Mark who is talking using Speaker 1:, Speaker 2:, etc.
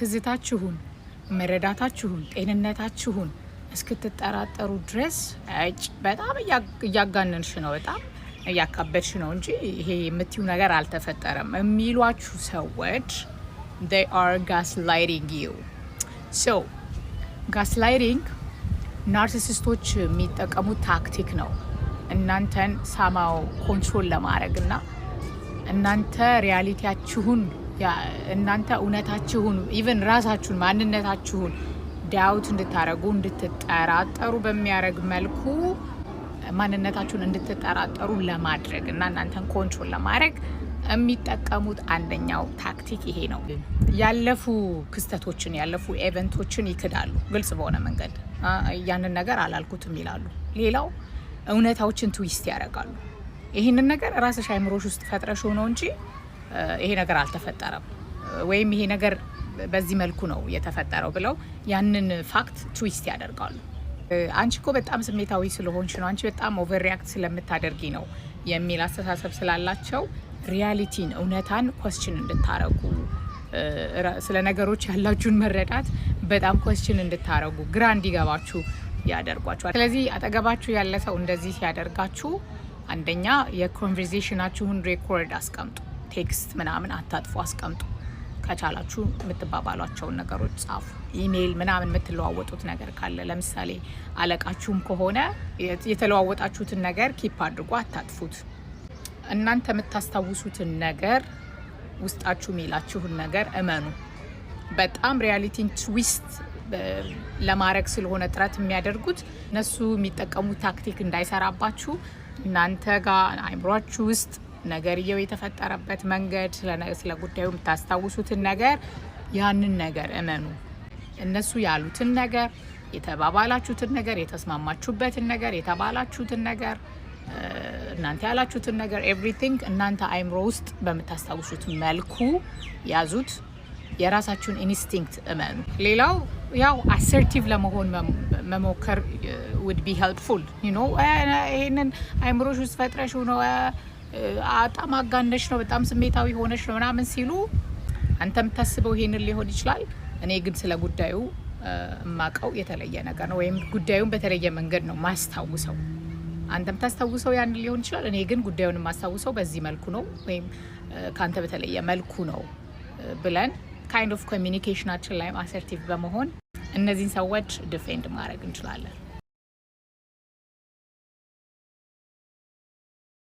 Speaker 1: ትዝታችሁን መረዳታችሁን ጤንነታችሁን እስክትጠራጠሩ ድረስ በጣም እያጋነንሽ ነው በጣም እያካበድሽ ነው እንጂ ይሄ የምትዩ ነገር አልተፈጠረም የሚሏችሁ ሰዎች they are gaslighting you so gaslighting ናርሲሲስቶች የሚጠቀሙት ታክቲክ ነው እናንተን ሳማው ኮንትሮል ለማድረግና እናንተ ሪያሊቲያችሁን እናንተ እውነታችሁን ኢቭን ራሳችሁን ማንነታችሁን ዳውት እንድታረጉ እንድትጠራጠሩ በሚያረግ መልኩ ማንነታችሁን እንድትጠራጠሩ ለማድረግ እና እናንተን ኮንትሮል ለማድረግ የሚጠቀሙት አንደኛው ታክቲክ ይሄ ነው ያለፉ ክስተቶችን ያለፉ ኢቨንቶችን ይክዳሉ ግልጽ በሆነ መንገድ ያንን ነገር አላልኩትም ይላሉ ሌላው እውነታዎችን ትዊስት ያደርጋሉ ይሄንን ነገር ራስሽ አይምሮሽ ውስጥ ፈጥረሽ ነው እንጂ ይሄ ነገር አልተፈጠረም ወይም ይሄ ነገር በዚህ መልኩ ነው የተፈጠረው ብለው ያንን ፋክት ትዊስት ያደርጋሉ አንቺ እኮ በጣም ስሜታዊ ስለሆንሽ ነው አንቺ በጣም ኦቨር ሪአክት ስለምታደርጊ ነው የሚል አስተሳሰብ ስላላቸው ሪያሊቲን እውነታን ኳስችን እንድታረጉ ስለ ነገሮች ያላችሁን መረዳት በጣም ኳስችን እንድታረጉ ግራ እንዲገባችሁ ያደርጓችኋል ስለዚህ አጠገባችሁ ያለ ሰው እንደዚህ ያደርጋችሁ አንደኛ የኮንቨርሴሽናችሁን ሬኮርድ አስቀምጡ ቴክስት ምናምን አታጥፉ አስቀምጡ ከቻላችሁ የምትባባሏቸውን ነገሮች ጻፉ ኢሜል ምናምን የምትለዋወጡት ነገር ካለ ለምሳሌ አለቃችሁም ከሆነ የተለዋወጣችሁትን ነገር ኪፕ አድርጉ አታጥፉት እናንተ የምታስታውሱትን ነገር ውስጣችሁ የሚላችሁን ነገር እመኑ በጣም ሪያሊቲን ትዊስት ለማድረግ ስለሆነ ጥረት የሚያደርጉት እነሱ የሚጠቀሙት ታክቲክ እንዳይሰራባችሁ እናንተ ጋር አይምሯችሁ ውስጥ ነገርየው የተፈጠረበት መንገድ ስለ ጉዳዩ የምታስታውሱትን ነገር ያንን ነገር እመኑ እነሱ ያሉትን ነገር የተባባላችሁትን ነገር የተስማማችሁበትን ነገር የተባላችሁትን ነገር እናንተ ያላችሁትን ነገር ኤቭሪቲንግ እናንተ አይምሮ ውስጥ በመታስታውሱት መልኩ ያዙት የራሳችሁን ኢንስቲንክት እመኑ ሌላው ያው አሰርቲቭ ለመሆን መሞከር would be helpful you know ይሄንን አይምሮሽ ውስጥ ፈጥረሽ ነው በጣም አጋነሽ ነው በጣም ስሜታዊ ሆነሽ ነው ምናምን ሲሉ አንተም ታስበው ይሄንን ሊሆን ይችላል እኔ ግን ስለ ጉዳዩ ማቀው የተለየ ነገር ነው ወይም ጉዳዩን በተለየ መንገድ ነው ማስታውሰው አንተም ታስታውሰው ያን ሊሆን ይችላል እኔ ግን ጉዳዩን ማስታውሰው በዚህ መልኩ ነው ወይም ካንተ በተለየ መልኩ ነው ብለን kind of communicationችን ላይ አሰርቲቭ በመሆን እነዚህን ሰዎች ዲፌንድ ማድረግ እንችላለን